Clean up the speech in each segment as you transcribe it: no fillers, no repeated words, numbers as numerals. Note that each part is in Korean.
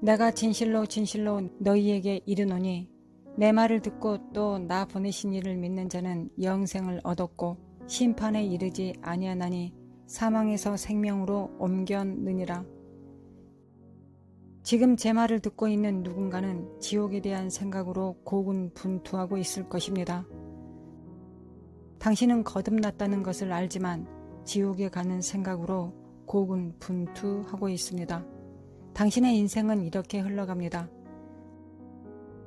내가 진실로 진실로 너희에게 이르노니 내 말을 듣고 또 나 보내신 이를 믿는 자는 영생을 얻었고 심판에 이르지 아니하나니 사망에서 생명으로 옮겼느니라. 지금 제 말을 듣고 있는 누군가는 지옥에 대한 생각으로 고군분투하고 있을 것입니다. 당신은 거듭났다는 것을 알지만 지옥에 가는 생각으로 고군분투하고 있습니다. 당신의 인생은 이렇게 흘러갑니다.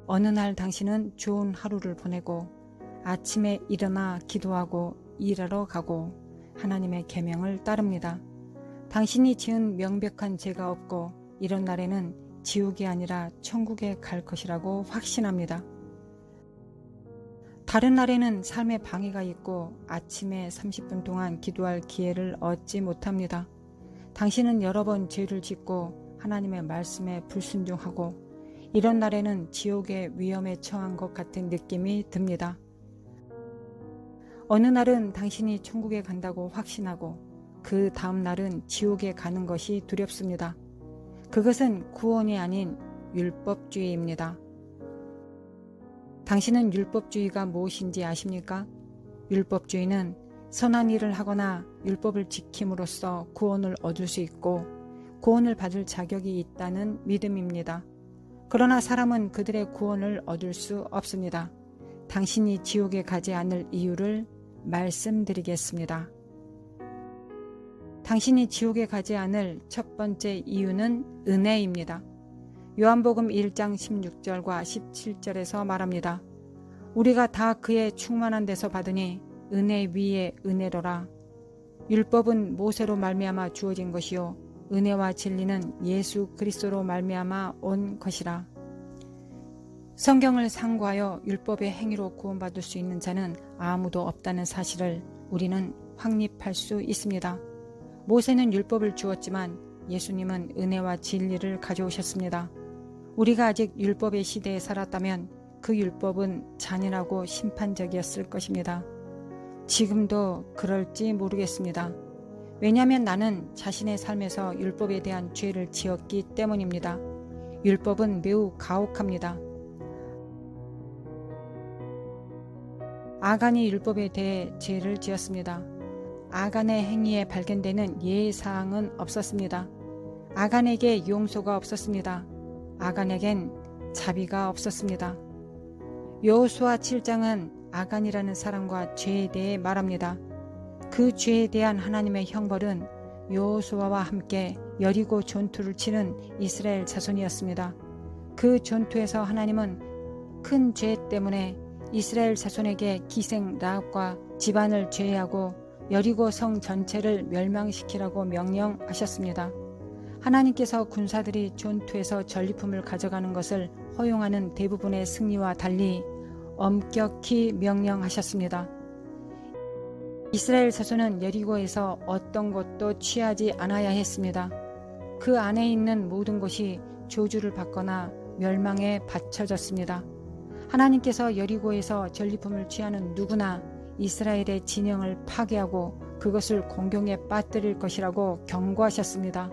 어느 날 당신은 좋은 하루를 보내고 아침에 일어나 기도하고 일하러 가고 하나님의 계명을 따릅니다. 당신이 지은 명백한 죄가 없고 이런 날에는 지옥이 아니라 천국에 갈 것이라고 확신합니다. 다른 날에는 삶에 방해가 있고 아침에 30분 동안 기도할 기회를 얻지 못합니다. 당신은 여러 번 죄를 짓고 하나님의 말씀에 불순종하고 이런 날에는 지옥의 위험에 처한 것 같은 느낌이 듭니다. 어느 날은 당신이 천국에 간다고 확신하고 그 다음 날은 지옥에 가는 것이 두렵습니다. 그것은 구원이 아닌 율법주의입니다. 당신은 율법주의가 무엇인지 아십니까? 율법주의는 선한 일을 하거나 율법을 지킴으로써 구원을 얻을 수 있고 구원을 받을 자격이 있다는 믿음입니다. 그러나 사람은 그들의 구원을 얻을 수 없습니다. 당신이 지옥에 가지 않을 이유를 말씀드리겠습니다. 당신이 지옥에 가지 않을 첫 번째 이유는 은혜입니다. 요한복음 1장 16절과 17절에서 말합니다. 우리가 다 그의 충만한 데서 받으니 은혜 위에 은혜로라. 율법은 모세로 말미암아 주어진 것이요 은혜와 진리는 예수 그리스도로 말미암아 온 것이라. 성경을 상고하여 율법의 행위로 구원받을 수 있는 자는 아무도 없다는 사실을 우리는 확립할 수 있습니다. 모세는 율법을 주었지만 예수님은 은혜와 진리를 가져오셨습니다. 우리가 아직 율법의 시대에 살았다면 그 율법은 잔인하고 심판적이었을 것입니다. 지금도 그럴지 모르겠습니다. 왜냐하면 나는 자신의 삶에서 율법에 대한 죄를 지었기 때문입니다. 율법은 매우 가혹합니다. 아간이 율법에 대해 죄를 지었습니다. 아간의 행위에 발견되는 예사항은 없었습니다. 아간에게 용서가 없었습니다. 아간에겐 자비가 없었습니다. 여호수아 7장은 아간이라는 사람과 죄에 대해 말합니다. 그 죄에 대한 하나님의 형벌은 여호수아와 함께 여리고 전투를 치는 이스라엘 자손이었습니다. 그 전투에서 하나님은 큰 죄 때문에 이스라엘 자손에게 기생 라합과 집안을 제외하고 여리고 성 전체를 멸망시키라고 명령하셨습니다. 하나님께서 군사들이 전투에서 전리품을 가져가는 것을 허용하는 대부분의 승리와 달리 엄격히 명령하셨습니다. 이스라엘 자손은 여리고에서 어떤 것도 취하지 않아야 했습니다. 그 안에 있는 모든 것이 저주를 받거나 멸망에 바쳐졌습니다. 하나님께서 여리고에서 전리품을 취하는 누구나 이스라엘의 진영을 파괴하고 그것을 공경에 빠뜨릴 것이라고 경고하셨습니다.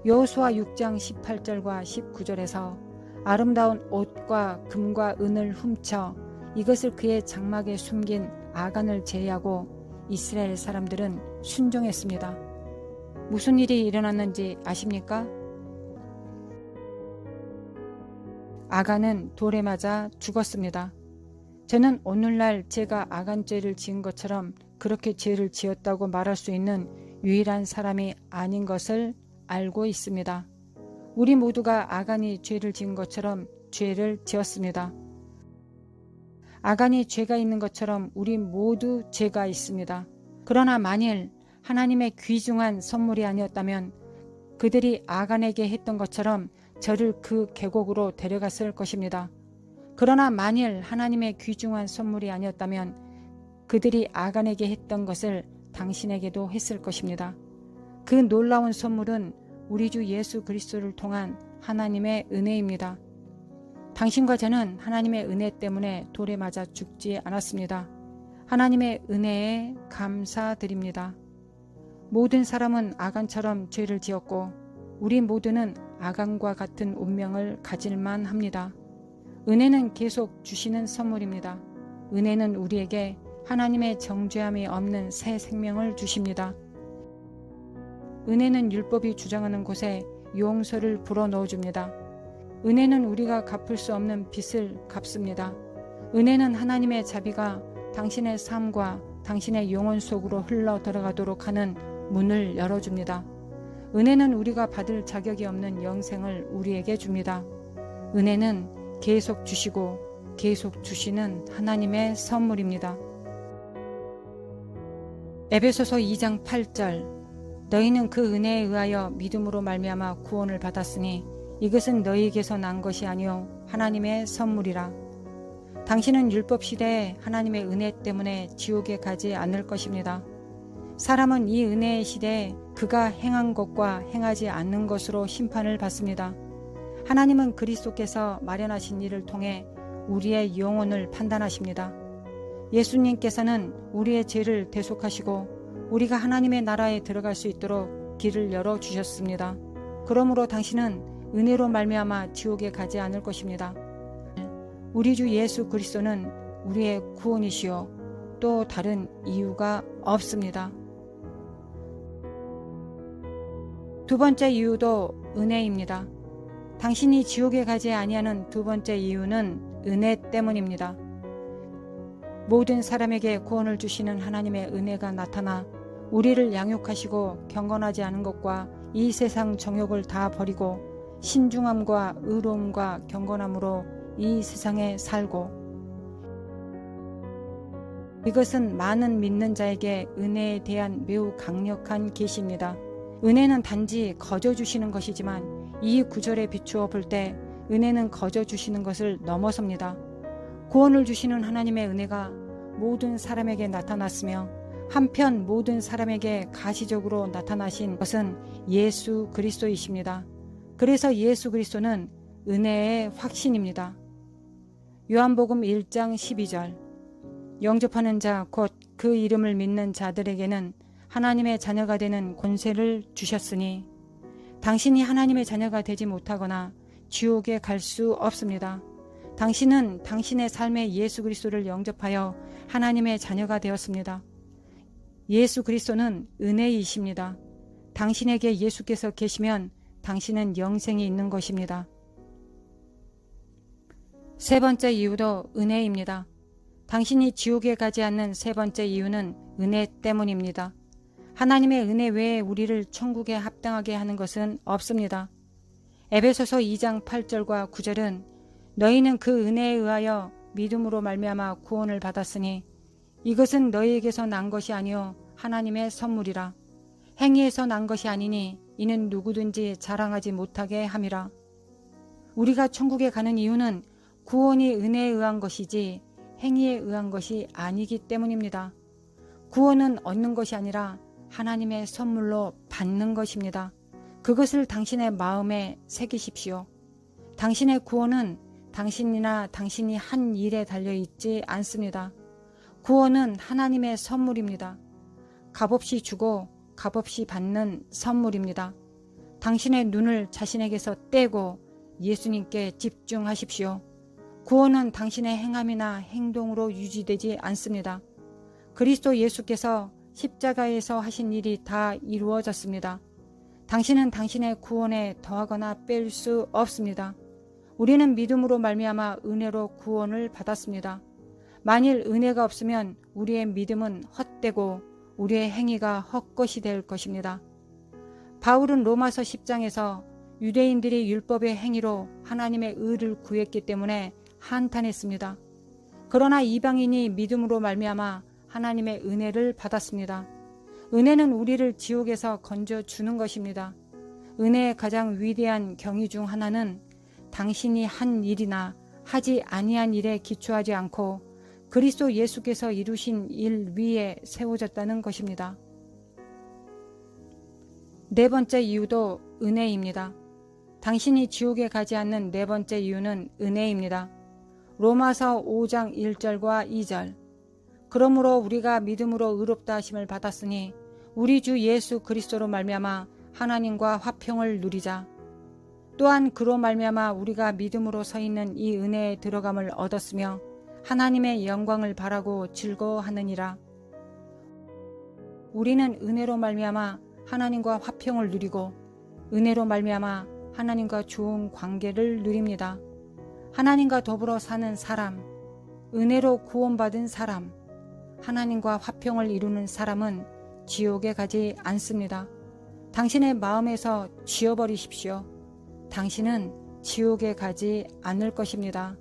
여호수아 6장 18절과 19절에서 아름다운 옷과 금과 은을 훔쳐 이것을 그의 장막에 숨긴 아간을 제외하고 이스라엘 사람들은 순종했습니다. 무슨 일이 일어났는지 아십니까? 아간은 돌에 맞아 죽었습니다. 저는 오늘날 제가 아간죄를 지은 것처럼 그렇게 죄를 지었다고 말할 수 있는 유일한 사람이 아닌 것을 알고 있습니다. 우리 모두가 아간이 죄를 지은 것처럼 죄를 지었습니다. 아간이 죄가 있는 것처럼 우리 모두 죄가 있습니다. 그러나 만일 하나님의 귀중한 선물이 아니었다면 그들이 아간에게 했던 것처럼 저를 그 계곡으로 데려갔을 것입니다. 그러나 만일 하나님의 귀중한 선물이 아니었다면 그들이 아간에게 했던 것을 당신에게도 했을 것입니다. 그 놀라운 선물은 우리 주 예수 그리스도를 통한 하나님의 은혜입니다. 당신과 저는 하나님의 은혜 때문에 돌에 맞아 죽지 않았습니다. 하나님의 은혜에 감사드립니다. 모든 사람은 아간처럼 죄를 지었고 우리 모두는 아간과 같은 운명을 가질만 합니다. 은혜는 계속 주시는 선물입니다. 은혜는 우리에게 하나님의 정죄함이 없는 새 생명을 주십니다. 은혜는 율법이 주장하는 곳에 용서를 불어넣어줍니다. 은혜는 우리가 갚을 수 없는 빚을 갚습니다. 은혜는 하나님의 자비가 당신의 삶과 당신의 영혼 속으로 흘러 들어가도록 하는 문을 열어줍니다. 은혜는 우리가 받을 자격이 없는 영생을 우리에게 줍니다. 은혜는 계속 주시고 계속 주시는 하나님의 선물입니다. 에베소서 2장 8절 너희는 그 은혜에 의하여 믿음으로 말미암아 구원을 받았으니 이것은 너희에게서 난 것이 아니요 하나님의 선물이라. 당신은 율법 시대에 하나님의 은혜 때문에 지옥에 가지 않을 것입니다. 사람은 이 은혜의 시대에 그가 행한 것과 행하지 않는 것으로 심판을 받습니다. 하나님은 그리스도께서 마련하신 일을 통해 우리의 영혼을 판단하십니다. 예수님께서는 우리의 죄를 대속하시고 우리가 하나님의 나라에 들어갈 수 있도록 길을 열어주셨습니다. 그러므로 당신은 은혜로 말미암아 지옥에 가지 않을 것입니다. 우리 주 예수 그리스도는 우리의 구원이시요 또 다른 이유가 없습니다. 두 번째 이유도 은혜입니다. 당신이 지옥에 가지 아니하는 두 번째 이유는 은혜 때문입니다. 모든 사람에게 구원을 주시는 하나님의 은혜가 나타나 우리를 양육하시고 경건하지 않은 것과 이 세상 정욕을 다 버리고 신중함과 의로움과 경건함으로 이 세상에 살고 이것은 많은 믿는 자에게 은혜에 대한 매우 강력한 계시입니다. 은혜는 단지 거저 주시는 것이지만 이 구절에 비추어 볼 때 은혜는 거저 주시는 것을 넘어섭니다. 구원을 주시는 하나님의 은혜가 모든 사람에게 나타났으며 한편 모든 사람에게 가시적으로 나타나신 것은 예수 그리스도이십니다. 그래서 예수 그리스도는 은혜의 확신입니다. 요한복음 1장 12절 영접하는 자 곧 그 이름을 믿는 자들에게는 하나님의 자녀가 되는 권세를 주셨으니 당신이 하나님의 자녀가 되지 못하거나 지옥에 갈 수 없습니다. 당신은 당신의 삶에 예수 그리스도를 영접하여 하나님의 자녀가 되었습니다. 예수 그리스도는 은혜이십니다. 당신에게 예수께서 계시면 당신은 영생이 있는 것입니다. 세 번째 이유도 은혜입니다. 당신이 지옥에 가지 않는 세 번째 이유는 은혜 때문입니다. 하나님의 은혜 외에 우리를 천국에 합당하게 하는 것은 없습니다. 에베소서 2장 8절과 9절은 너희는 그 은혜에 의하여 믿음으로 말미암아 구원을 받았으니 이것은 너희에게서 난 것이 아니요 하나님의 선물이라. 행위에서 난 것이 아니니 이는 누구든지 자랑하지 못하게 함이라. 우리가 천국에 가는 이유는 구원이 은혜에 의한 것이지 행위에 의한 것이 아니기 때문입니다. 구원은 얻는 것이 아니라 하나님의 선물로 받는 것입니다. 그것을 당신의 마음에 새기십시오. 당신의 구원은 당신이나 당신이 한 일에 달려있지 않습니다. 구원은 하나님의 선물입니다. 값없이 주고 값없이 받는 선물입니다. 당신의 눈을 자신에게서 떼고 예수님께 집중하십시오. 구원은 당신의 행함이나 행동으로 유지되지 않습니다. 그리스도 예수께서 십자가에서 하신 일이 다 이루어졌습니다. 당신은 당신의 구원에 더하거나 뺄 수 없습니다. 우리는 믿음으로 말미암아 은혜로 구원을 받았습니다. 만일 은혜가 없으면 우리의 믿음은 헛되고 우리의 행위가 헛것이 될 것입니다. 바울은 로마서 10장에서 유대인들이 율법의 행위로 하나님의 의를 구했기 때문에 한탄했습니다. 그러나 이방인이 믿음으로 말미암아 하나님의 은혜를 받았습니다. 은혜는 우리를 지옥에서 건져주는 것입니다. 은혜의 가장 위대한 경위 중 하나는 당신이 한 일이나 하지 아니한 일에 기초하지 않고 그리스도 예수께서 이루신 일 위에 세워졌다는 것입니다. 네 번째 이유도 은혜입니다. 당신이 지옥에 가지 않는 네 번째 이유는 은혜입니다. 로마서 5장 1절과 2절 그러므로 우리가 믿음으로 의롭다 하심을 받았으니 우리 주 예수 그리스도로 말미암아 하나님과 화평을 누리자. 또한 그로 말미암아 우리가 믿음으로 서 있는 이 은혜에 들어감을 얻었으며 하나님의 영광을 바라고 즐거워하느니라. 우리는 은혜로 말미암아 하나님과 화평을 누리고 은혜로 말미암아 하나님과 좋은 관계를 누립니다. 하나님과 더불어 사는 사람, 은혜로 구원받은 사람, 하나님과 화평을 이루는 사람은 지옥에 가지 않습니다. 당신의 마음에서 지워버리십시오. 당신은 지옥에 가지 않을 것입니다.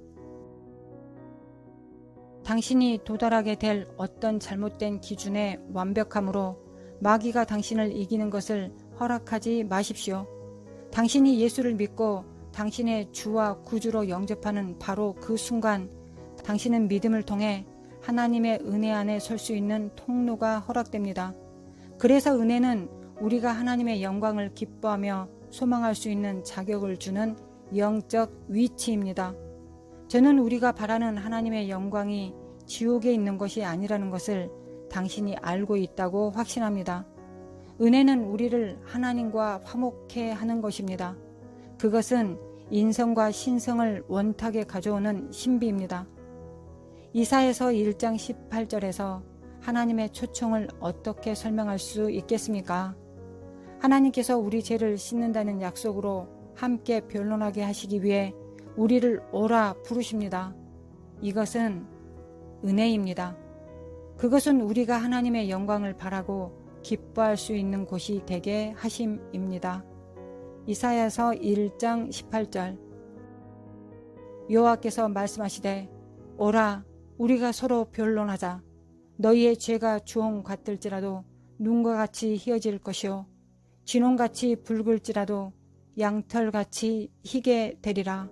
당신이 도달하게 될 어떤 잘못된 기준의 완벽함으로 마귀가 당신을 이기는 것을 허락하지 마십시오. 당신이 예수를 믿고 당신의 주와 구주로 영접하는 바로 그 순간 당신은 믿음을 통해 하나님의 은혜 안에 설 수 있는 통로가 허락됩니다. 그래서 은혜는 우리가 하나님의 영광을 기뻐하며 소망할 수 있는 자격을 주는 영적 위치입니다. 저는 우리가 바라는 하나님의 영광이 지옥에 있는 것이 아니라는 것을 당신이 알고 있다고 확신합니다. 은혜는 우리를 하나님과 화목해 하는 것입니다. 그것은 인성과 신성을 원탁에 가져오는 신비입니다. 이사야서 1장 18절에서 하나님의 초청을 어떻게 설명할 수 있겠습니까? 하나님께서 우리 죄를 씻는다는 약속으로 함께 변론하게 하시기 위해 우리를 오라 부르십니다. 이것은 은혜입니다. 그것은 우리가 하나님의 영광을 바라고 기뻐할 수 있는 곳이 되게 하심입니다. 이사야서 1장 18절. 여호와께서 말씀하시되 오라 우리가 서로 변론하자. 너희의 죄가 주홍 같을지라도 눈과 같이 희어질 것이요 진홍같이 붉을지라도 양털같이 희게 되리라.